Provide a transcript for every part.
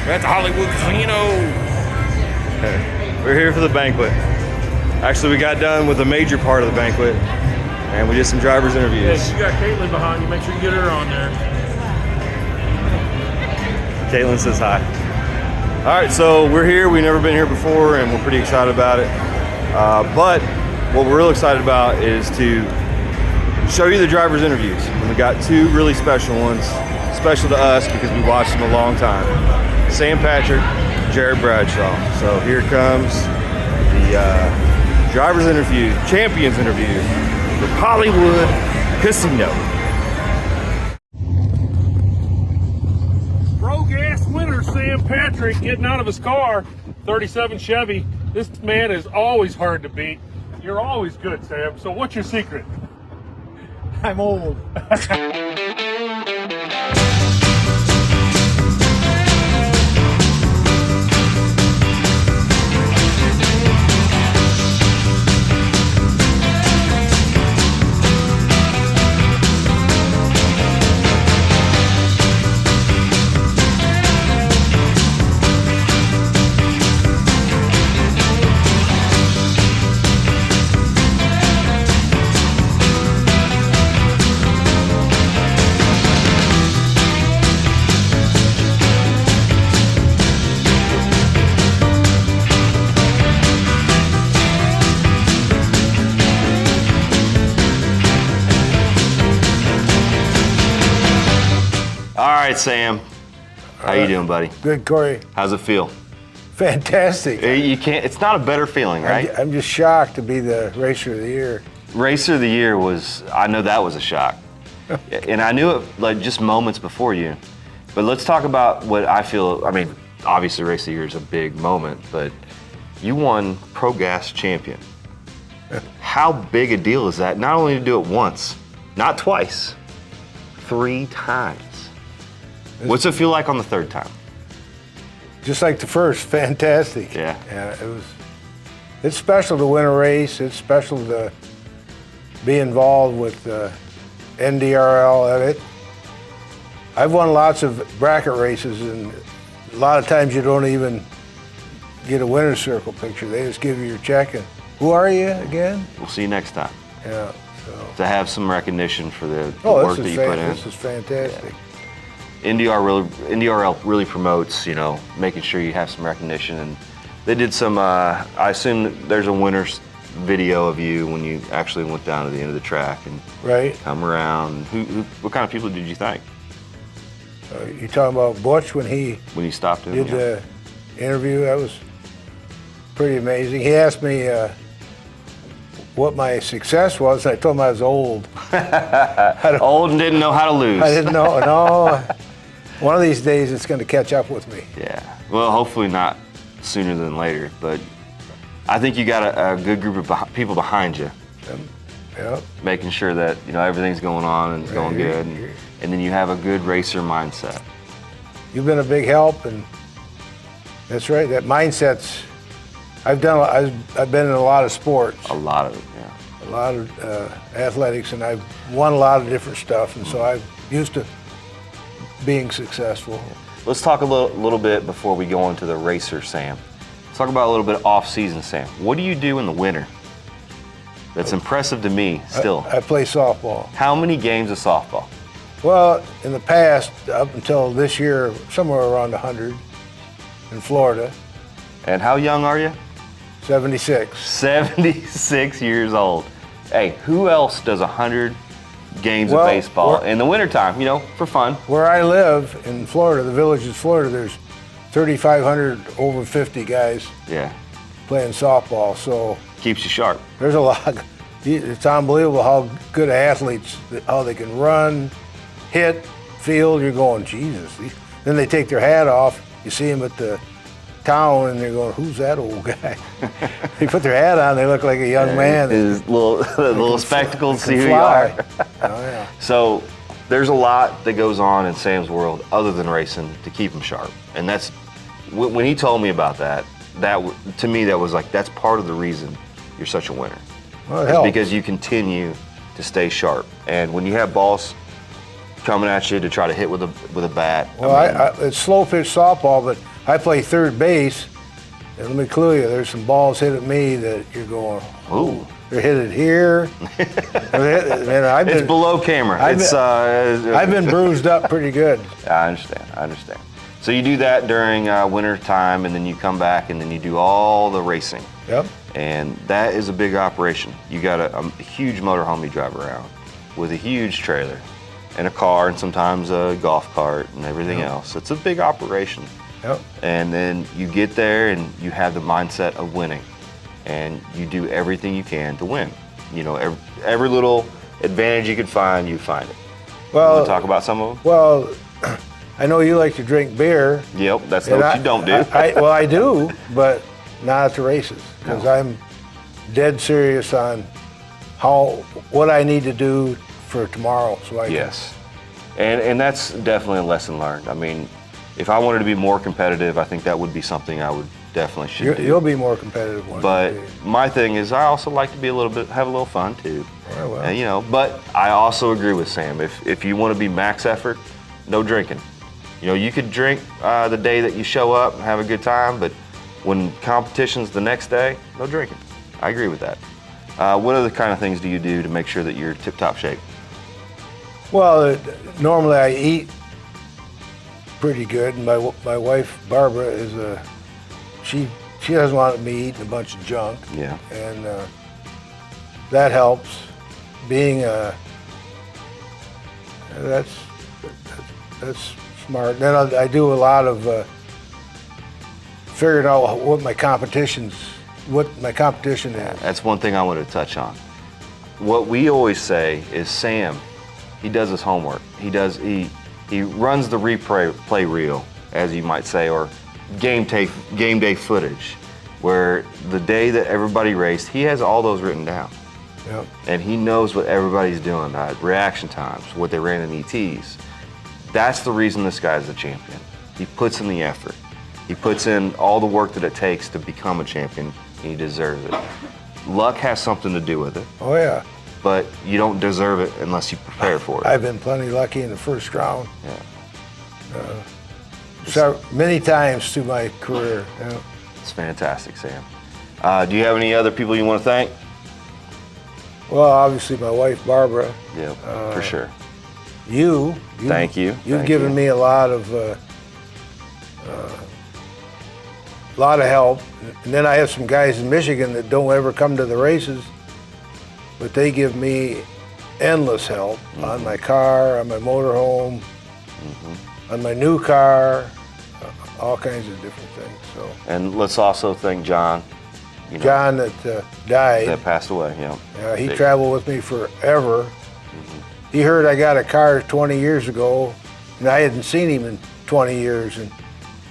at the Hollywood Casino. We're here for the banquet. Actually, we got done with a major part of the banquet, and we did some drivers interviews. Yes, you got Caitlin behind you. Make sure you get her on there. Caitlin says hi. All right, so we're here. We've never been here before, and we're pretty excited about it. But what we're real excited about is to show you the drivers' interviews. And we got two really special ones, special to us because we watched them a long time. Sam Patrick, Jarrod Bradshaw. So here comes the drivers' interview, champions interview for Hollywood Casino. Pro gas winner Sam Patrick getting out of his car, 37 Chevy. This man is always hard to beat. You're always good, Sam. So what's your secret? I'm old. All right, Sam. How you doing, buddy? Good, Corey. How's it feel? Fantastic. You can't. It's not a better feeling, right? I'm just shocked to be the Racer of the Year. Racer of the Year was. I know that was a shock, and I knew it like just moments before you. But let's talk about what I feel. I mean, obviously, Racer of the Year is a big moment, but you won Pro Gas Champion. How big a deal is that? Not only to do it once, not twice, 3 times. What's it feel like on the 3rd time? Just like the first, fantastic. Yeah. Yeah, it's special to win a race. It's special to be involved with NDRL. I've won lots of bracket races, and a lot of times you don't even get a winner's circle picture. They just give you your check and, who are you again? We'll see you next time. Yeah. So. To have some recognition for the work that you put in. This is fantastic. Yeah. NDRL really promotes, making sure you have some recognition, and they did some. I assume there's a winner's video of you when you actually went down to the end of the track and come around. What kind of people did you thank? You talking about Butch when you stopped him? Did the interview? That was pretty amazing. He asked me what my success was. I told him I was old. Old and didn't know how to lose. I didn't know. No. One of these days it's going to catch up with me. Yeah. Well, hopefully not sooner than later. But I think you got a good group of people behind you. Yep. Making sure that everything's going on and it's going good, and then you have a good racer mindset. You've been a big help, and that's right. That mindset's. I've been in a lot of sports. A lot of it, yeah. A lot of athletics, and I've won a lot of different stuff, and so I'm used to being successful. Let's talk a little bit before we go into the racer, Sam. Let's talk about a little bit off-season, Sam. What do you do in the winter? That's impressive to me still. I play softball. How many games of softball? Well, in the past, up until this year, somewhere around 100 in Florida. And how young are you? 76. 76 years old. Hey, who else does 100 games of baseball in the wintertime, for fun? Where I live in Florida, the Village of Florida, there's 3,500 over 50 guys playing softball. So keeps you sharp. There's a lot. It's unbelievable how good athletes, how they can run, hit, field. You're going, Jesus. Then they take their hat off. You see them at the town, and they're going, who's that old guy? They put their hat on, they look like a young man. His little spectacles to see who you are. Oh, yeah. So there's a lot that goes on in Sam's world other than racing to keep him sharp. And that's, when he told me about that to me, that was like, that's part of the reason you're such a winner. Well, it helps. Because you continue to stay sharp. And when you have balls coming at you to try to hit with a bat. Well, it's slow pitch softball, but I play third base, and let me clue you, there's some balls hit at me that you're going, Ooh. they're hit it here. And It's below camera. I've been bruised up pretty good. I understand. So you do that during winter time, and then you come back, and then you do all the racing. Yep. And that is a big operation. You got a huge motorhome you drive around with a huge trailer and a car and sometimes a golf cart and everything else. It's a big operation. Yep. And then you get there and you have the mindset of winning, and you do everything you can to win. You know, every little advantage you can find, you find it. Well, you want to talk about some of them? Well, I know you like to drink beer. Yep, that's what you don't do. I do, but not at the races, because I'm dead serious on what I need to do for tomorrow. So I Yes, and that's definitely a lesson learned. I mean, if I wanted to be more competitive, I think that would be something I would definitely do. You'll be more competitive one But day. my thing is, I also like to be have a little fun too. Yeah, well. And, you know, but I also agree with Sam. If you want to be max effort, no drinking. You know, you could drink the day that you show up and have a good time, but when competition's the next day, no drinking. I agree with that. What other kind of things do you do to make sure that you're tip-top shape? Well, normally I eat pretty good, and my wife Barbara is she doesn't want me eating a bunch of junk. Yeah. And that helps. Being that's smart. Then I do a lot of figuring out what my competition is. That's one thing I want to touch on. What we always say is Sam, he does his homework. He runs the replay reel, as you might say, or game day footage, where the day that everybody raced, he has all those written down. Yep. And he knows what everybody's doing, reaction times, what they ran in ETs. That's the reason this guy's a champion. He puts in the effort. He puts in all the work that it takes to become a champion, and he deserves it. Luck has something to do with it, Oh yeah. but you don't deserve it unless you prepare for it. I've been plenty lucky in the first round. Yeah. So many times through my career. Yeah. It's fantastic, Sam. Do you have any other people you want to thank? Well, obviously my wife Barbara. Yeah, for sure. You. Thank you. You've Thank given you. me a lot of help. And then I have some guys in Michigan that don't ever come to the races, but they give me endless help on my car, on my motorhome, on my new car, all kinds of different things. So And let's also thank John. You know, John that died. that passed away. Yeah. He traveled with me forever. He heard I got a car 20 years ago, and I hadn't seen him in 20 years. And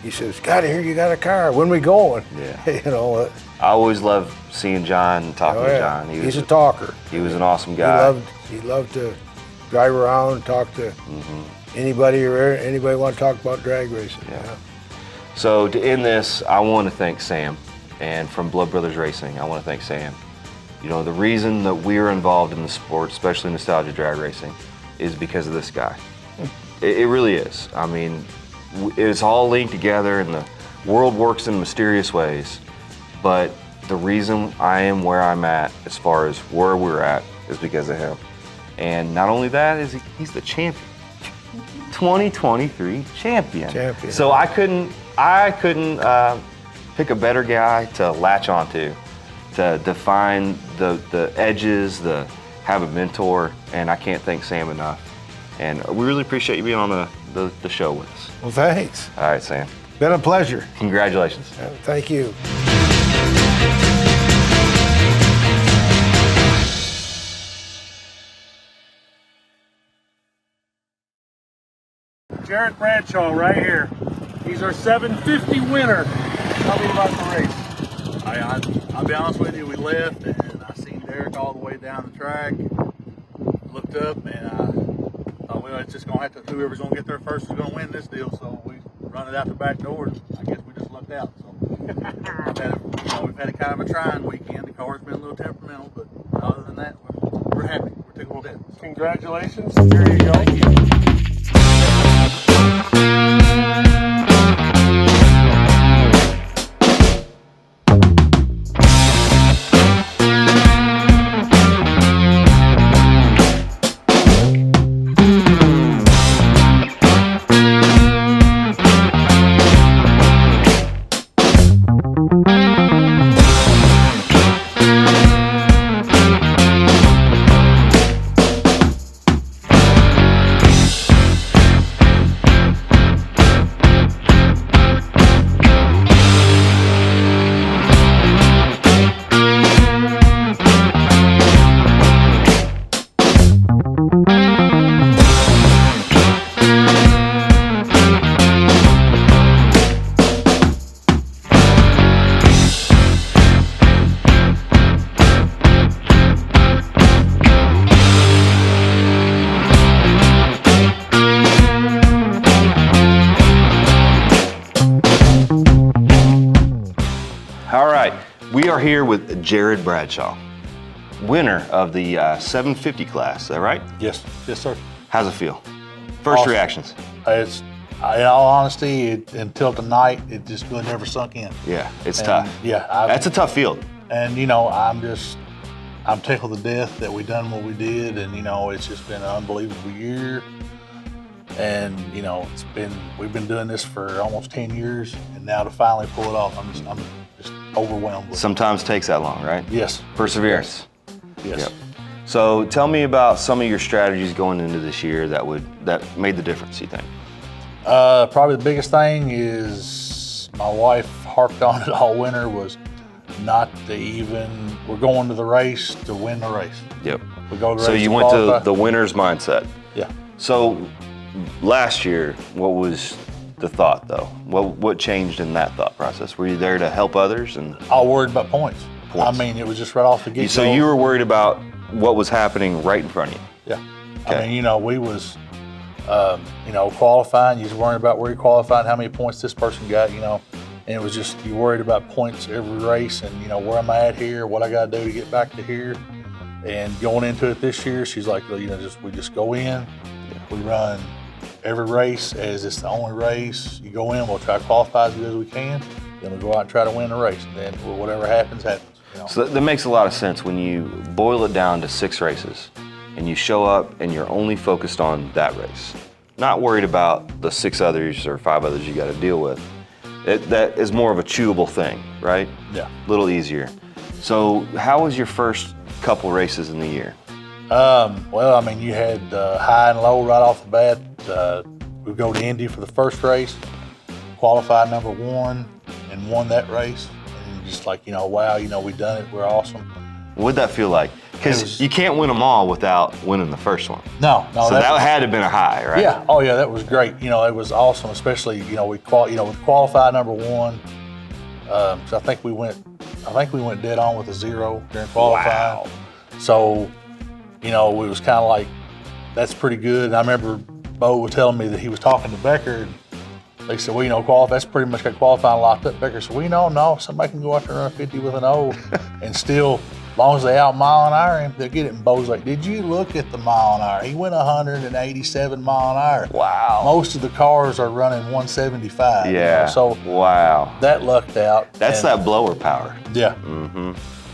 he says, "God, I hear you got a car. When we going?" Yeah. You know. I always love seeing John and talking to John. He's a talker. He was an awesome guy. He loved to drive around, talk to anybody or anybody want to talk about drag racing. Yeah. So to end this, I want to thank Sam, and from Blood Brothers Racing, I want to thank Sam. You know, the reason that we're involved in the sport, especially nostalgia drag racing, is because of this guy. It really is. I mean, it's all linked together, and the world works in mysterious ways. But the reason I am where I'm at, as far as where we're at, is because of him. And not only that, he's the champion. 2023 champion. So I couldn't pick a better guy to latch onto, to define the edges, have a mentor, and I can't thank Sam enough. And we really appreciate you being on the show with us. Well, thanks. All right, Sam. Been a pleasure. Congratulations. Thank you. Jarrod Bradshaw right here. He's our 750 winner. Tell me about the race. I'll be honest with you, we left and I seen Derek all the way down the track. Looked up and I thought, well, it's just gonna have to, whoever's gonna get there first is gonna win this deal. So we run it out the back door and I guess we just lucked out. So we've had a kind of a trying weekend. The car's been a little temperamental, but other than that, we're happy. We're tickled to death. Congratulations. There you go. Thank you. We are here with Jarrod Bradshaw, winner of the 750 class, is that right? Yes, sir. How's it feel? First Awesome. reactions? It's, in all honesty, until tonight, it just really never sunk in. Yeah, it's And, tough. Yeah. That's a tough field. And, I'm tickled to death that we done what we did, and, it's just been an unbelievable year. And, we've been doing this for almost 10 years, and now to finally pull it off, I'm just overwhelmed with it. Sometimes takes that long, right? Yes. Perseverance. Yes. Yep. So tell me about some of your strategies going into this year that made the difference, you think? Probably the biggest thing is my wife harped on it all winter was not to we're going to the race to win the race. Yep. We go to the So race you to went to qualify. the winner's mindset. Yeah. So last year, what was the thought though? What changed in that thought process? Were you there to help others? And All worried about points. Points. I mean, it was just right off the get-go. so you were worried about what was happening right in front of you. Yeah. Okay. I mean, we was, qualifying. You was worrying about where you qualified, how many points this person got, and it was just, you worried about points every race and, where am I at here, what I got to do to get back to here. And going into it this year, she's like, well, we just go in, we run every race as it's the only race. You go in, we'll try to qualify as good as we can, then we'll go out and try to win the race. And then whatever happens, happens. So that makes a lot of sense when you boil it down to 6 races and you show up and you're only focused on that race. Not worried about the 6 others or 5 others you got to deal with. That is more of a chewable thing, right? Yeah. A little easier. So how was your first couple races in the year? Well, I mean, you had high and low right off the bat. We go to Indy for the first race, qualified number 1, and won that race. And just like, wow, we done it. We're awesome. What'd that feel like? Because you can't win them all without winning the first one. No. So that had to have been a high, right? Yeah. Oh, yeah. That was great. It was awesome. Especially, we qualified number 1. So I think we went dead on with a 0 during qualifying. Wow. So, it was kind of like, that's pretty good. And I remember Bo was telling me that he was talking to Becker. And they said, well, qualify. That's pretty much got qualifying locked up. Becker said, well, no, somebody can go out there and run 50 with an O and still. As long as they out mile an hour him, they'll get it. And Bo's like, did you look at the mile an hour? He went 187 mile an hour. Wow. Most of the cars are running 175. Yeah. So wow. that lucked out. That's that blower power. Yeah. Mm-hmm.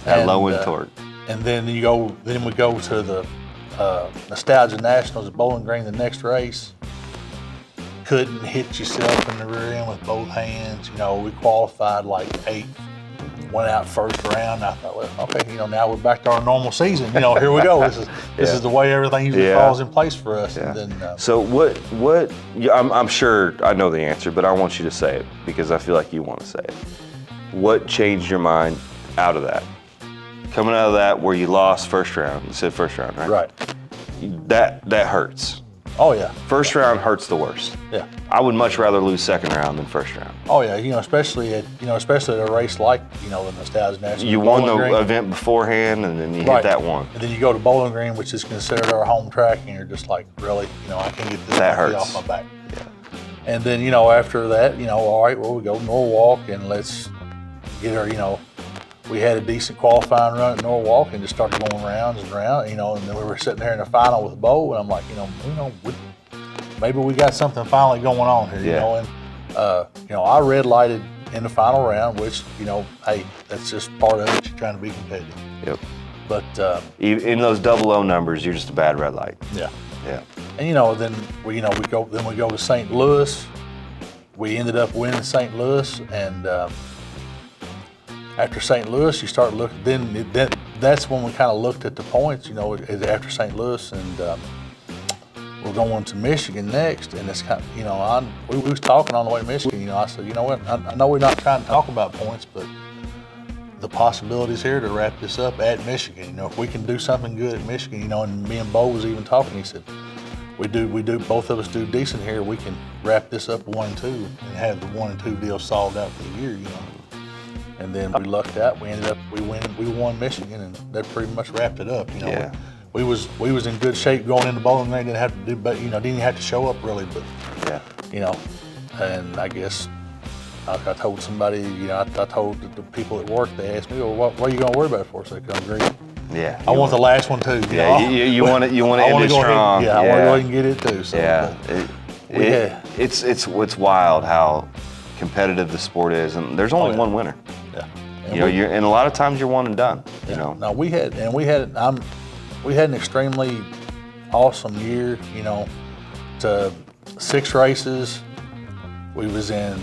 That And, low end torque. And then we go to the Nostalgia Nationals at Bowling Green the next race. Couldn't hit yourself in the rear end with both hands. We qualified like 8th. Went out first round. And I thought, well, okay, now we're back to our normal season. Here we go. This is the way everything usually falls in place for us. Yeah. And then, so what? I'm sure I know the answer, but I want you to say it because I feel like you want to say it. What changed your mind out of that? Coming out of that where you lost first round. You said first round, right? Right. That hurts. Oh yeah. First round hurts the worst. Yeah. I would much rather lose second round than first round. Oh yeah. Especially at a race like the Nostalgia Nationals. You won the Green. event beforehand, and then you hit that one. And then you go to Bowling Green, which is considered our home track, and you're just like, really, I can't get this That monkey hurts. off my back. Yeah. And then after that, all right, well we go to Norwalk and let's get our, we had a decent qualifying run at Norwalk and just started going rounds and rounds, and then we were sitting there in the final with Bo, and I'm like, maybe we got something finally going on here, and I red lighted in the final round, which, hey, that's just part of it. You're trying to be competitive. Yep. But In those 00 numbers, you're just a bad red light. yeah. Yeah. And then we go to St. Louis. We ended up winning St. Louis, and after St. Louis, you start looking. Then that's when we kind of looked at the points. After St. Louis, and we're going to Michigan next. And it's kind of, we was talking on the way to Michigan. I said, what? I know we're not trying to talk about points, but the possibilities here to wrap this up at Michigan. If we can do something good at Michigan, and me and Bo was even talking. He said, we do. Both of us do decent here. We can wrap this up 1-2 and have the 1 and 2 deal solved out for the year. And then we lucked out. We won Michigan, and that pretty much wrapped it up. Yeah. We was in good shape going into Bowling Green. Didn't have to do, but didn't have to show up really. But Yeah. and I guess I told somebody, I told the people at work, they asked me, well, what are you going to worry about it for? So I said, I'm green. Yeah. I want the last one too. Yeah, you want to end it strong. I want to go ahead and get it too. So, yeah. It's wild how competitive the sport is, and there's only one winner. Yeah. And and a lot of times you're one and done. Yeah. You know. No, we had an extremely awesome year. To 6 races, we was in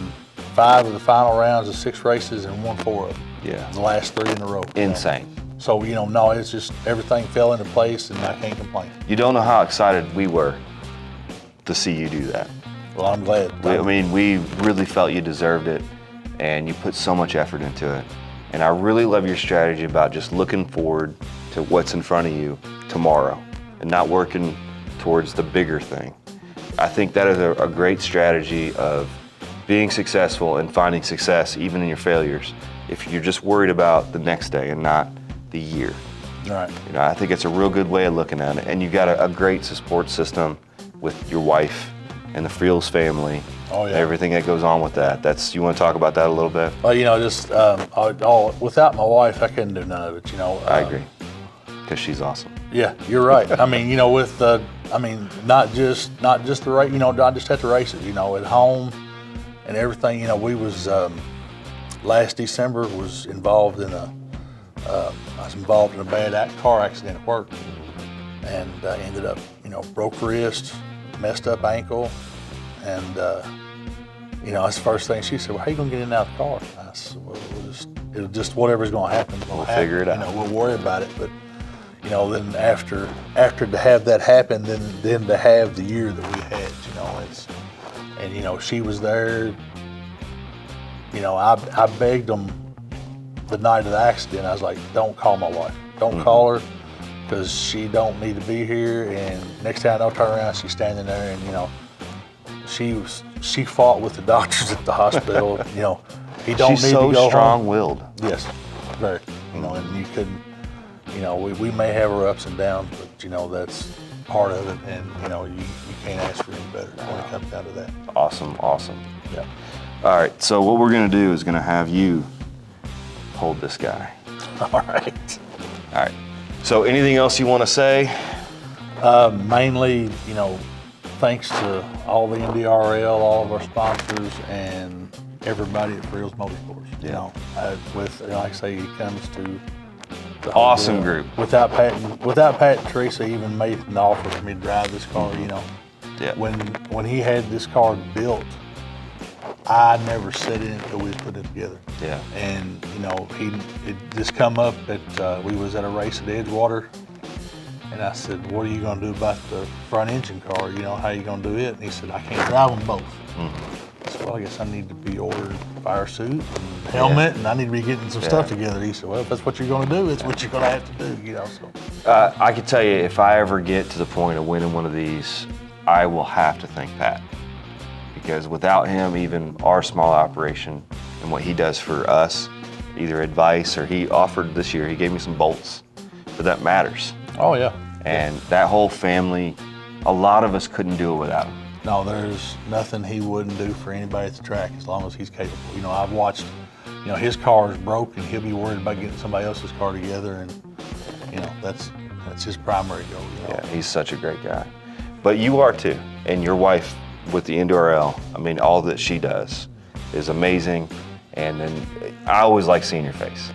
5 of the final rounds of 6 races and won 4 of them. Yeah. The last 3 in a row. Insane. So, no, it's just everything fell into place, and I can't complain. You don't know how excited we were to see you do that. Well, I'm glad. We really felt you deserved it, and you put so much effort into it. And I really love your strategy about just looking forward to what's in front of you tomorrow and not working towards the bigger thing. I think that is a great strategy of being successful and finding success even in your failures if you're just worried about the next day and not the year. Right. I think it's a real good way of looking at it. And you got a great support system with your wife and the Friels family. Oh, yeah. Everything that goes on with that. You want to talk about that a little bit? Well, without my wife, I couldn't do none of it, I agree, because she's awesome. Yeah, you're right. I mean, not just the race, not just at the races, at home and everything. We was last December was involved in a bad car accident at work, and ended up, broke wrist, messed up ankle, and that's the first thing she said. Well, how you gonna get in and out of the car? I said, well, it'll just whatever's gonna happen. We'll figure it out. We'll worry about it, but. Then after to have that happen, then to have the year that we had, she was there. I begged them the night of the accident. I was like, don't call my wife. Don't call her, because she don't need to be here. And next time I'll turn around, she's standing there, and she fought with the doctors at the hospital. He don't She's need so to go strong-willed. home. Yes, very. And you couldn't. We may have our ups and downs, but that's part of it, and you can't ask for any better when it comes down to that. Awesome. Yeah. All right, so what we're gonna do is gonna have you hold this guy. All right. All right. So anything else you want to say? Mainly, thanks to all the NDRL, all of our sponsors, and everybody at Friels Motorsports. Like I say, it comes to the whole Awesome deal. group. Without Pat and Teresa even made an offer for me to drive this car, Yeah. When he had this car built, I never sat in it until we put it together. Yeah. And it just come up that we was at a race at Edgewater, and I said, "What are you going to do about the front engine car? How you going to do it?" And he said, "I can't drive them both." I said, "Well, I guess I need to be ordering fire suit and helmet, and I need to be getting some stuff together." He said, "Well, if that's what you're going to do, it's what you're going to have to do." So. I can tell you, if I ever get to the point of winning one of these, I will have to thank Pat, because without him, even our small operation and what he does for us, either advice or he offered this year, he gave me some bolts, but that matters. Oh yeah. And that whole family, a lot of us couldn't do it without him. No, there's nothing he wouldn't do for anybody at the track as long as he's capable. I've watched, his car is broke and he'll be worried about getting somebody else's car together, and that's his primary goal. Yeah, he's such a great guy. But you are too, and your wife with the NDRL, all that she does is amazing. And then I always like seeing your face.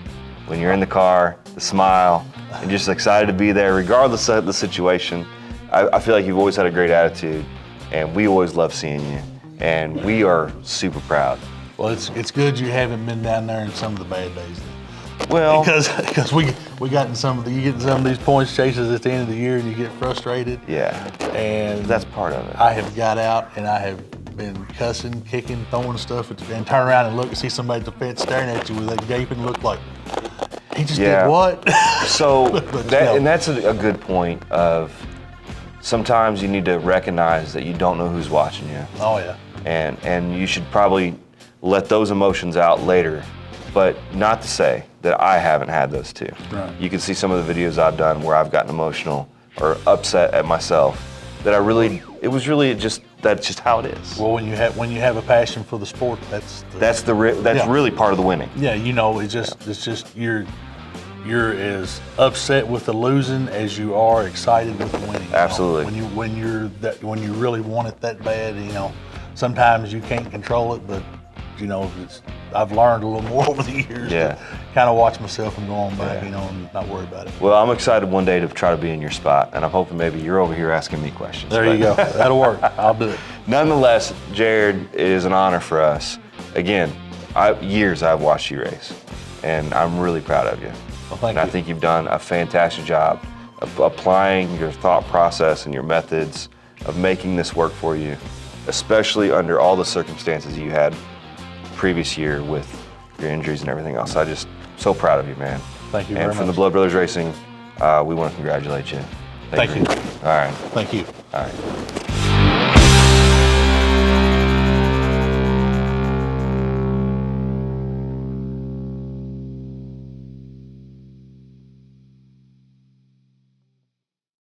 When you're in the car, the smile, and just excited to be there regardless of the situation. I feel like you've always had a great attitude, and we always love seeing you. And we are super proud. Well, it's good you haven't been down there in some of the bad days. Well, because we got in you get in some of these points chases at the end of the year, and you get frustrated. Yeah. And that's part of it. I have got out and I have been cussing, kicking, throwing stuff, and turn around and look and see somebody at the fence staring at you with that gaping look like, he just did what? So and that's a good point of sometimes you need to recognize that you don't know who's watching you. Oh yeah. And you should probably let those emotions out later, but not to say that I haven't had those too. Right. You can see some of the videos I've done where I've gotten emotional or upset at myself, that it was really just, that's just how it is. Well, when you have a passion for the sport, That's really part of the winning. yeah, you know, it's just you're as upset with the losing as you are excited with the winning. You know? Absolutely. When you really want it that bad, you know, sometimes you can't control it, but you know, I've learned a little more over the years. Yeah. To kind of watch myself and go on back, you know, and not worry about it. Well, I'm excited one day to try to be in your spot, and I'm hoping maybe you're over here asking me questions. There you go. That'll work. I'll do it. Nonetheless, Jarrod, it is an honor for us. Again, years I've watched you race, and I'm really proud of you. Well, thank you. you. I think you've done a fantastic job of applying your thought process and your methods of making this work for you, especially under all the circumstances you had previous year with your injuries and everything else. I just so proud of you, man. Thank you and very much. from the Blood Brothers Racing, we want to congratulate you. Thank you. All right. Thank you. All right.